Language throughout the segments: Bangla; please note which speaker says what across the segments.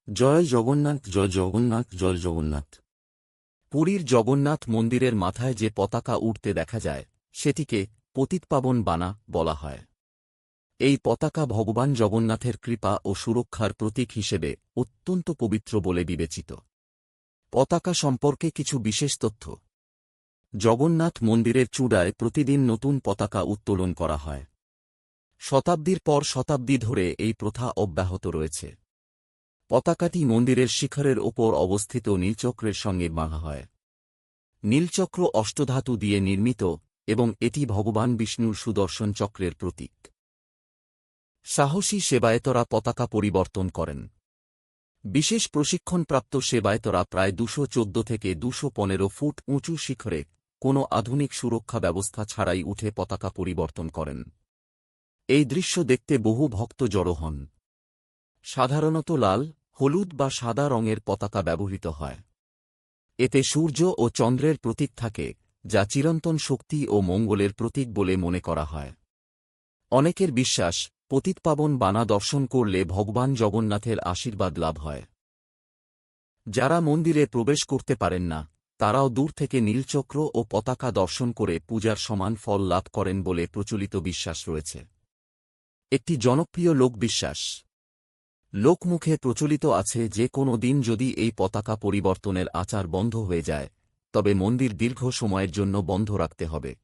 Speaker 1: জয় জগন্নাথ, জয় জগন্নাথ, জয় জগন্নাথ। পুরীর জগন্নাথ মন্দিরের মাথায় যে পতাকা উড়তে দেখা যায়, সেটিকে পতিতপাবন বানা বলা হয়। এই পতাকা ভগবান জগন্নাথের কৃপা ও সুরক্ষার প্রতীক হিসেবে অত্যন্ত পবিত্র বলে বিবেচিত। পতাকা সম্পর্কে কিছু বিশেষ তথ্য। জগন্নাথ মন্দিরের চূড়ায় প্রতিদিন নতুন পতাকা উত্তোলন করা হয়। শতাব্দীর পর শতাব্দী ধরে এই প্রথা অব্যাহত রয়েছে। পতাকাটি মন্দিরের শিখরের ওপর অবস্থিত নীলচক্রের সঙ্গে বাঁধা হয়। নীলচক্র অষ্টধাতু দিয়ে নির্মিত এবং এটি ভগবান বিষ্ণুর সুদর্শন চক্রের প্রতীক। সাহসী সেবায়েতরা পতাকা পরিবর্তন করেন। বিশেষ প্রশিক্ষণপ্রাপ্ত সেবায়েতরা প্রায় 214 থেকে 215 ফুট উঁচু শিখরে কোনো আধুনিক সুরক্ষা ব্যবস্থা ছাড়াই উঠে পতাকা পরিবর্তন করেন। এই দৃশ্য দেখতে বহু ভক্ত জড়ো হন। সাধারণত লাল, হলুদ বা সাদা রঙের পতাকা ব্যবহৃত হয়। এতে সূর্য ও চন্দ্রের প্রতীক থাকে, যা চিরন্তন শক্তি ও মঙ্গলের প্রতীক বলে মনে করা হয়। অনেকের বিশ্বাস, পতিতপাবন বানা দর্শন করলে ভগবান জগন্নাথের আশীর্বাদ লাভ হয়। যারা মন্দিরে প্রবেশ করতে পারেন না, তারাও দূর থেকে নীলচক্র ও পতাকা দর্শন করে পূজার সমান ফল লাভ করেন বলে প্রচলিত বিশ্বাস রয়েছে। একটি জনপ্রিয় লোকবিশ্বাস। লোকমুখে প্রচলিত আছে যে কোনো দিন যদি এই পতাকা পরিবর্তনের আচার বন্ধ হয়ে যায়, তবে মন্দির দীর্ঘ সময়ের জন্য বন্ধ রাখতে হবে।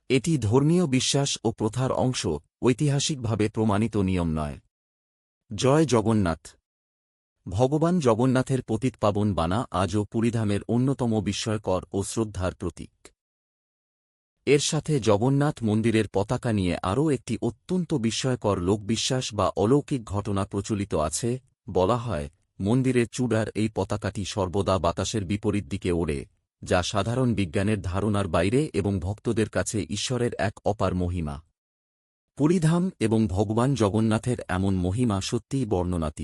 Speaker 1: এটি ধর্মীয় বিশ্বাস ও প্রথার অংশ, ঐতিহাসিকভাবে প্রমাণিত নিয়ম নয়। জয় জগন্নাথ। ভগবান জগন্নাথের পতিতপাবন বানা আজও পুরীধামের অন্যতম বিস্ময়কর ও শ্রদ্ধার প্রতীক। এর সাথে জগন্নাথ মন্দিরের পতাকা নিয়ে আরও একটি অত্যন্ত বিস্ময়কর লোকবিশ্বাস বা অলৌকিক ঘটনা প্রচলিত আছে। বলা হয়, মন্দিরের চূড়ার এই পতাকাটি সর্বদা বাতাসের বিপরীত দিকে ওড়ে, যা সাধারণ বিজ্ঞানের ধারণার বাইরে এবং ভক্তদের কাছে ঈশ্বরের এক অপার মহিমা। পুরীধাম এবং ভগবান জগন্নাথের এমন মহিমা সত্যিই বর্ণনাতীত।